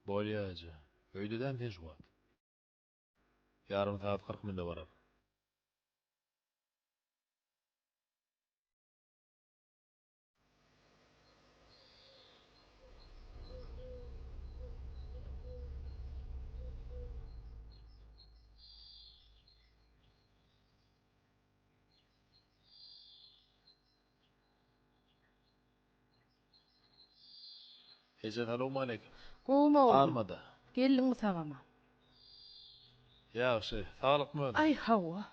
Bolýaýjy. Öýdeden tez wat. Yarım saat 40 minde barar. Assalamu alaykum. Gowma oğlum. Armada. Gelin tamama. Ýaxşy, saglykmy? Ay hava.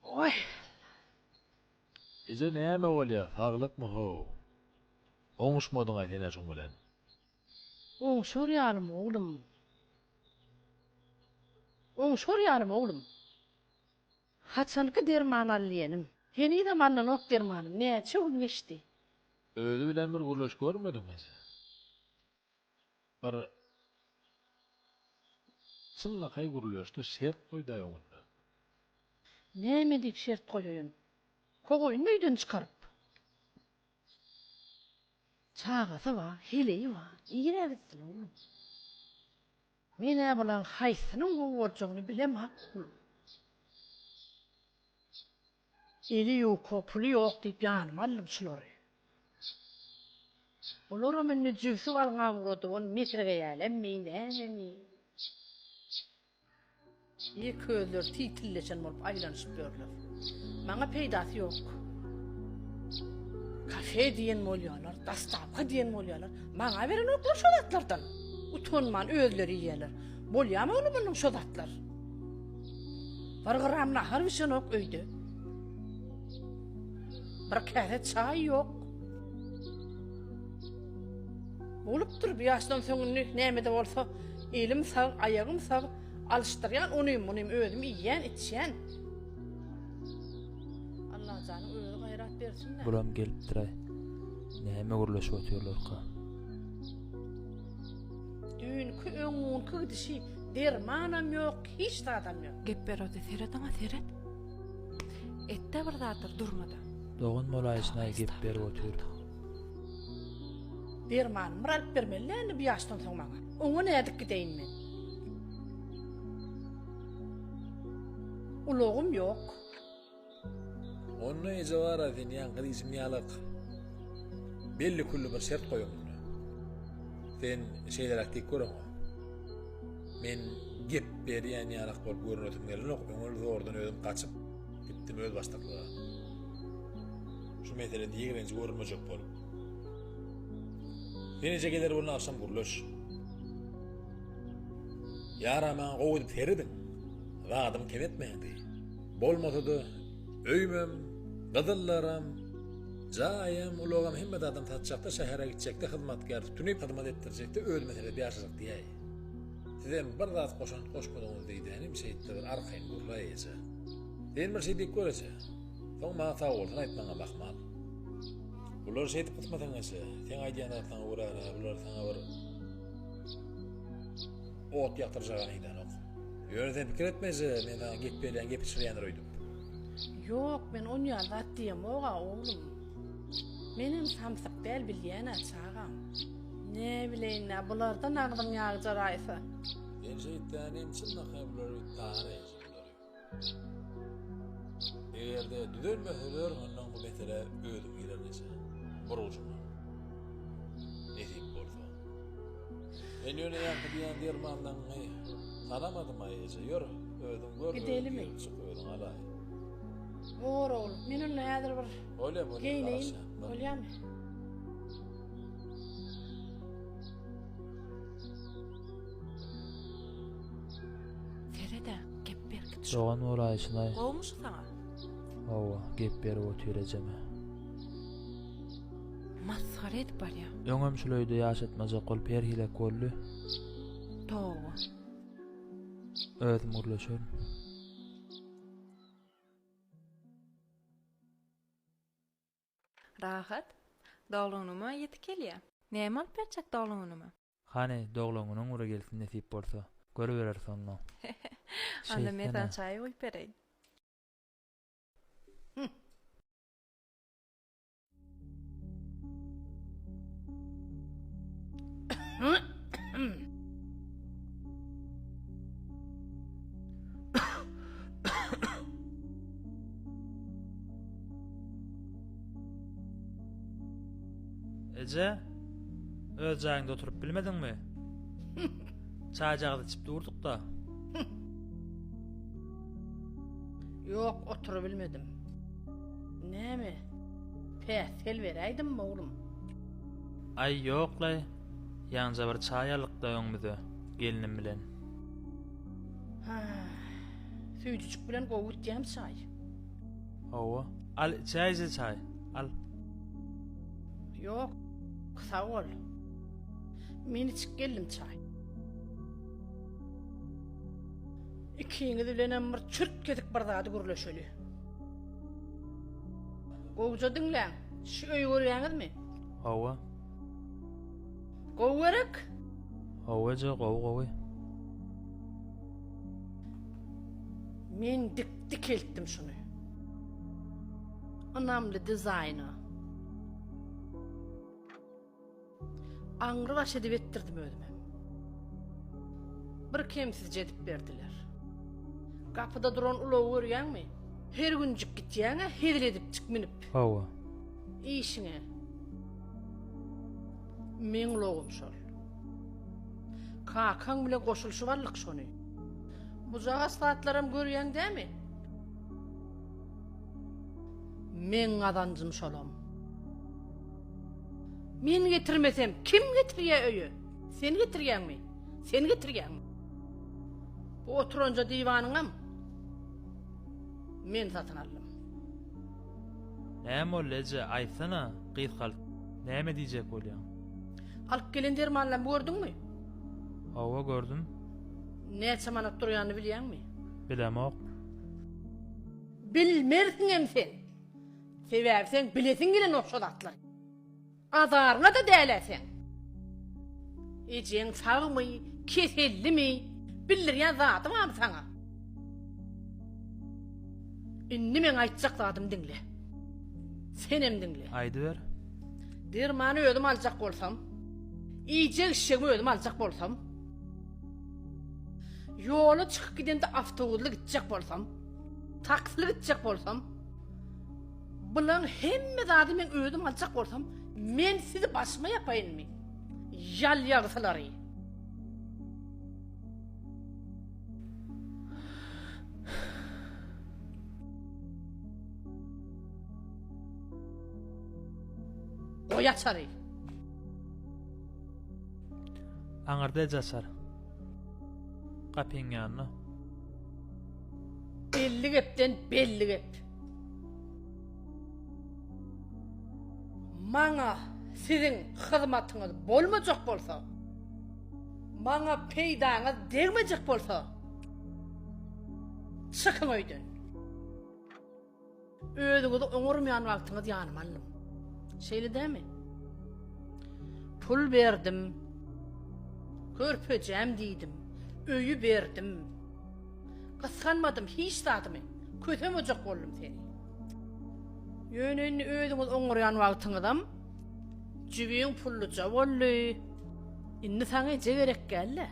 Oy. Eze näme bolýar? Saglykmy ho? Oňuşmadyň aýtana şoň bilen. Oň şorýarym oğlum. Oň şorýarym oğlum. Haçanky derman alýanym. Heni de mandan ok dermanym. Näçe gün geçdi. Özü bilen bir guruluş görmedimmi? Bir sınla kay guruluşdy, şert goýdy ýoňunda. Näme diýip şert goýaýyn? Kogoýuny öýden çykaryp. Çagasy ba, hileyi ba, iýeräbitsin oğlum. Mene bilen haýsynyň boljagyny bilemem. Eli ýok, puly ýok diýip ýanyma alym şulary. Olara menne jügsi barňa urady, onu metrege ýalenmeýin. Közler titilleşen bolup aýlanyşyp görler. Maňa peýdasy ýok. Kafe diýen bolýarlar, dastavka diýen bolýarlar. Maňa beren oklar şodatlardan. Utanman özleri ýerler. Bolýarmy onu munyň şodatlar? Bargyramna har bir şey ok öýde. Bir kere çay ýok. Bolupdyr bir ýaşdan soň näme de bolsa, elim sag, ayagym sag, alışdyrýan onuym özüm iýen, içýän. Allah jany öýe gaýrat bersin. Buram gelipdir ay. Näme gurulaşyp otyrlarka? Dünkü öňünkü gidişi dermanam ýok, hiç dadam ýok. Gep berodi seretama seret. Ette bir zatdır durmada. Doğun molaýysyna gep berip otyr. Dermanam alyp bermeliler bir ýaşdan soň maňa. Oňa nädik gideýin men? Ulogum ýok. Onu ejawara dinýän gyzym ýalyk. Belli kullu bir şert goýuň. Sen şeýler aktyk görüň. Men gep berýän ýalyk bolup görünýärdim gelenok, öňül zordan özüm kaçyp gitdim öz başlyklyga. Şu mesele diýerenji görünmejek bolup. Neçe geler bunu akşam guruluş. Yaraman goýup teridin. Wagdym kemetmeýändi. Bolmasady öýmem, gyzyllaram, jaýym, ulagam hemme adam tatjakda şäherä gitjekde hyzmatkar, tünüp hyzmat etdirjekde öz mesele ýaşasak diýäy. Sizem bir zat goşan goşmadyňyz diýdim, şeýitde bir arkaýyn gurulaýaja. Den bir şey diýip göreje. Soň maňa sag bolsun, aýtmaňa bakmal. Bular şeýtip gitmediňiz, sen aýdýanlardan uğrar, bular sana bir ot ýaktyrjagan ýydan ok. Ýöne pikir etmeze, men sana gep berýän gep içirýänler öýdüm. Yok, men on ýalat diýem oga oğlum. Menim samsyk bel bilýän çağam. Ne bileýin, bulardan agdym ýagjaraýsa. Ben şeýtdan çynna bular tarih. Egerde düzelmeseler, ondan bu mesele özüm gidermese. Borujuma. Nesip bolsa. Ben ýöne ýa-da dermandan salamadym aýyja. Ýör, özüm gör. Gidelimi? Özüm alay. Bor oğlum, menin näder bir geýleýin, bolýarmy? Serede gep bergit. Doğun molaýysyna Gowmuş sana. hawa gep berip otyrejeme. Masxara edip barya. Öňem şuleýde ýaşatmaja gol perhilek boldy. Towa. Özüm gurulaşýar. Rahat. Dağlığınıma yetip gelýär. Näme alyp berjek dağlığınıma? Hani doglaňyň ura gelsin nesip bolsa, görüberer sonno. Anda medan çay oýup bereýin. Ece, öz jagyňda oturup bilmediňmi? Çay jagdy içip durduk da. Yok, oturup bilmedim. Näme? Päsel bereýdim oglum. Ay yoklay. Ýanca bir çay alyk da öňmüze gelinim bilen. Ha. Süýdüçük bilen gowut diýem çay. Hawa, al çayzy çay. Al. Yok, sağ ol. Men içip geldim çay. İkiňiz bilen bir çürt kedik bir zady gürleşeli. Gowja dinleň, şu öýü görýäňizmi? Hawa. Gow gerek. Hawa je gowy. Men dikdi keltdim şunu. Anamly dizayna. Aňry baş edip etdirdim özüme. Bir kemsiz edip berdiler. Kapıda duran ulow görýäňmi? Her günjik gitýäňe hedil edip çık minip. Hawa. İşiňe. Men ulowum şol. Kakaň bilen goşulşybarlyk şonu. Bu jaga saatlaram görýäň dämi? Men adanjym şolam. Men getirmesem kim getirýär öýü? Sen getirýänmi? Sen getirýänmi? Bu oturunca divanyňam. Men satyn aldım. Näme ol Ece, aýtsana, gysgalyk. Näme diýjek bolýan? Alyp gelen dermanlam gördüňmi? Hawa gördüm. Näçe manat durýany bilýärmi? Bilemok. Bilmersiň hem sen. Sebäpsen bilesin gelen okşadatlar. Azaryna da däleseň. Ejeň sagmy, kesellimi, bildirýän zady barmy saňa? Inni men aýtjak zadym dinle. Senem dinle. Aýdy ber. Dermany özüm aljak bolsam, ijek işimi özüm aljak bolsam, ýola çykyp gidende awtobusla gitjek bolsam, taksili gitjek bolsam, bulan hemme zady men özüm aljak bolsam, men sizi başma yapaýynmy? Yal ýagsalary. Oyaçary. Aňarda jaşar. Kapyň ýanyna. Belli gepden belli gep. Maňa siziň hyzmatyňyz bolmajak bolsa, maňa peýdaňyz degmejek bolsa, çıkyň öýden. Özüňizi oňurmaýan wagtyňyz ýanyma alym. Şeýle dämi? Pul berdim, körpejem diýdim, öýü berdim. Gysganmadım hiç zadymy, kötemejek boldum seni. Ýönen özüňiz oňurýan wagtyňyzam, jibiň pulluja boldy. Indi saňa eje gerek gelle.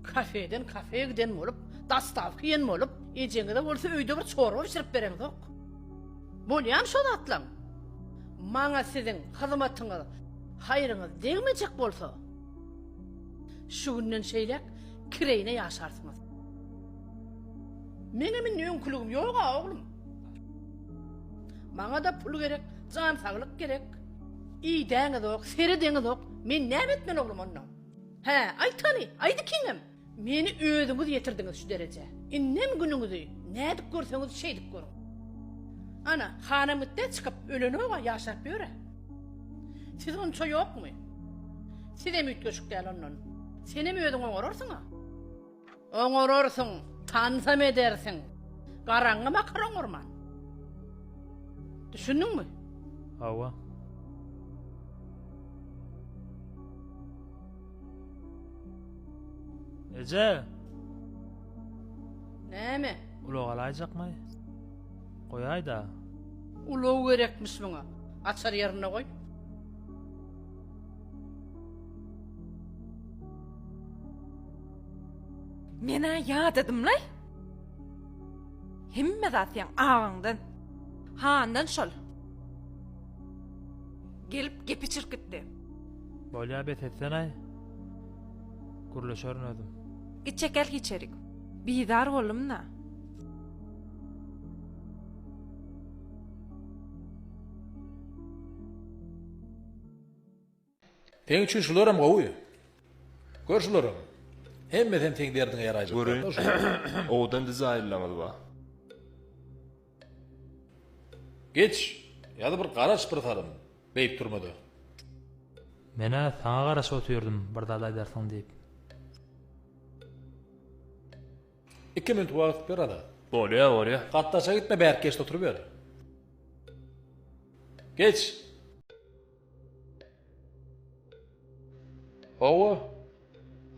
Kafeden kafeye giden bolup, dastavky ýen bolup, ejeňizde bolsa öýde bir çorba pişirip bereňiz. Bolýan şol atlam. Maňa siziň hyzmatyňyz, haýryňyz degmejek bolsa, şu günden şeýlek kireýine ýaşarsyňyz. Meňe men öňkülügim ýok oglum. Maňa da pul gerek, jan saglyk gerek. İýdäňiz ok, serideňiz ok. Men näme etmen oglum ondan? He, aýtany, aýdy kiňem. Meni özüňiz ýetirdiňiz şu derece. Innem günüňizi nädip görseňiz şeýdip görüň. Ana, hanamytda çıkıp ölenoga ýaşap ýöre. Siz onça ýokmy? Sizem ütgeşik däl ondan. Senem özüň oňorarsyň. Oňorarsyň, tansam edersiň. Garaňa makar oňorman. Düşündiňmi? Hawa. Ece, Näme? ulow alaýjakmy? Goýaý da. Ulow gerekmiş muňa. Açar ýerine goý. Mena ýa dedimlay. Hemme zatyan ağandan. Haandan şol. gelip gepi çırkıttı. Bolya bet etsen ay. Gurlaşarın ödüm. Gitçek gel geçerik. Bidar oğlum na. Teň üçin şularam gowy. Gör şularam. Hemmeden teň derdiňe ýaraýjak. Görün. Odan dizi ayrılamadı ba. Geç. Ýa-da bir garaç bir tarym. Beýip durmady. Mene saňa garaşy otýurdum bir dal aýdarsyň diýip. 2 minut wagt ber ada. Bolya. Gatdaşa gitme bärt geçti oturup ber. Geç. Owa.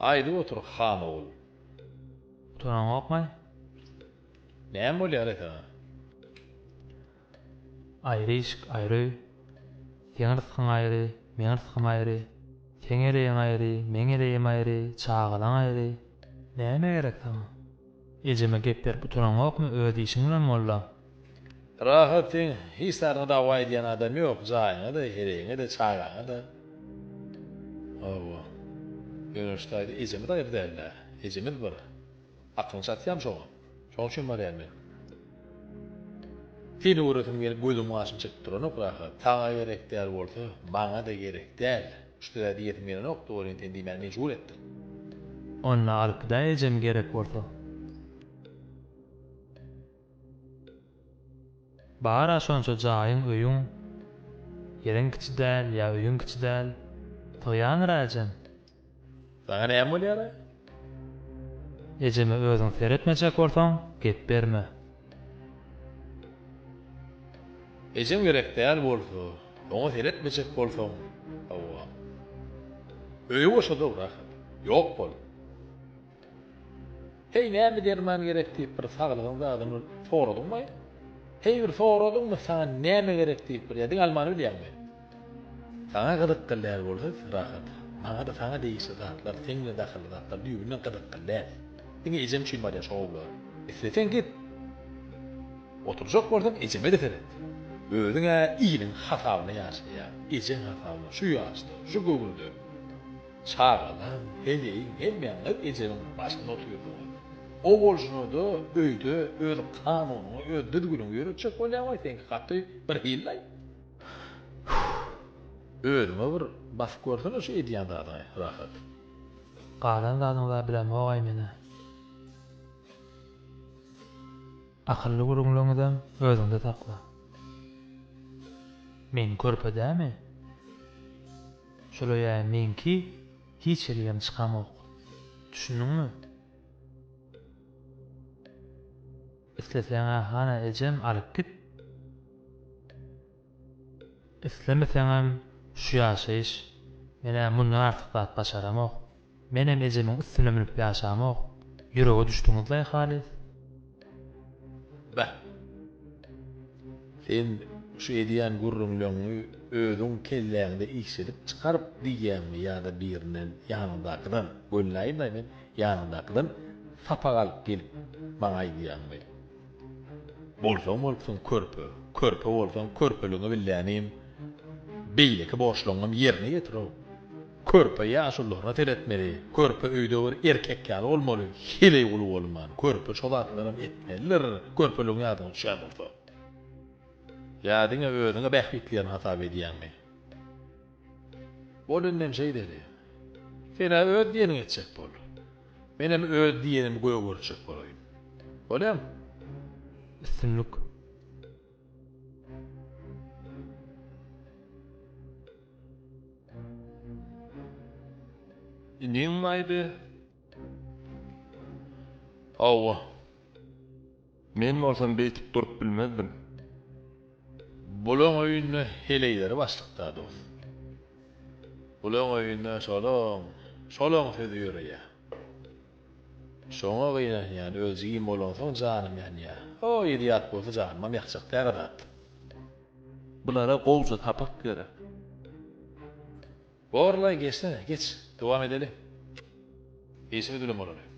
Aýdy otur han oğul. Turan okmay. Näme bolýar eta? Aýry işik aýry. Seňir sıkın aýry, meňir sıkım aýry. Seňir ýeň aýry, meňir ýeň aýry, çağılan aýry. Näme gerek taňa? Ejeme gep berip turan okmy öz işiň bilen bolla. Rahatyň hiçbir dawa edýän adam ýok, jaýyňa da, hereňe de, çağaňa da. Owa. Ýönüşdaýdy, ejeme da ýerdeller. Ejeme bir. Akyň satýam şoňa. Şoň üçin barýarmy? Seni uğradım gelip gözüm maaşını çekip duran ok rahat. Tağa gerek der bolsa, bana da gerek der. Üstüde diyetim gelen ok, doğru entendiğim ben mecbur ettim. Onunla alıp da ejeme gerek bolsa. Bara şonça jaýyň öýüň ýeriň kiçidäl ýa öýüň kiçidäl toýan rajan. Sana näme bolýar? Ejeme özüň seretmejek bolsaň gep berme. Ejem gerek der bolsa, onu seyretmeyecek bolsa. Owa. Öýü bolsa da rahat. Ýok bol. Hey näme derman gerek diýip bir saglygyňda adamy soradyňmy? Hey bir soradyňmy sana näme gerek diýip bir ýa-da almany bilýärmi? Sana gydyk gyllar bolsa rahat. Maňa da sana diýse zatlar, teňle daxil zatlar düýbünden gydyk gyllar. Diňe ejem üçin barýar şoňlar. Sen git. Oturjak bolsam ejeme de seret. Özüňe iýiliň hasabyny ýaşaýar. Ejen hasabyny şu ýaşdy, şu goguldy. Çağalan, heleýin, hemmeňe ejeniň başynda oturýardy. O bolşuny öýde öz kanuny, öz düzgünüňi ýöretjek bolýarmy sen hatda bir hillay. Özüme bir basyp görsene şu edýän zady rahat. Galan zadyňda bilen ogay meni. Akylly gurulňyňdan özüňde takla. Men körpedämi? Şola ýa menki hiç ýerden çykamok. Düşündiňmi? Isleseňä hana ejem alyp git. Islemeseňem şu ýaşaýyş mene mundan artyk zat başaramok. Menem ejemiň üstüne minip ýaşamok. Ýürege düşdiňizle halis. Bah. Sen şu edýän gurrunlygyny özüň kelläňde işledip çykaryp diýýärmi ýa-da birinden ýanyndakydan, gönläýin da men ýanyndakydan sapak alyp gelip maňa aýdýarmy? Bolsaň körpe bolsaň körpeligiňi bilýänim, beýleki boşlugyňy ýerine ýetirip, körpe ýaşullaryna teretmeli, körpe öýde bir erkek ýaly bolmaly, hiley uly bolmaly, körpe şolatlaryny etmeliler, körpeligiň ýadyna düşýär bolsa. Ýadyňa özüňe bähbitliýän hasap edýärmi? Bolundan şey dedi. Sena öz diýeniň etjek bol. Menem öz diýenimi goýa görjek bolaýyn. Bolam? Üstünlük. Inin maýby? Owa. Men bolsam beýtip durup bilmezdim. Bulan öýünde heleyleri başlykda dost. Bulan öýünde şolaň sözi ýöreýär. Şoňa gyna ýani özüňi bolansoň janym ýani. O idiot bolsa janyma ýakşak täredat. Bulara gowja tapak gerek. Borlay geçsene, geç. Devam edelim. İyisini dilim olalım.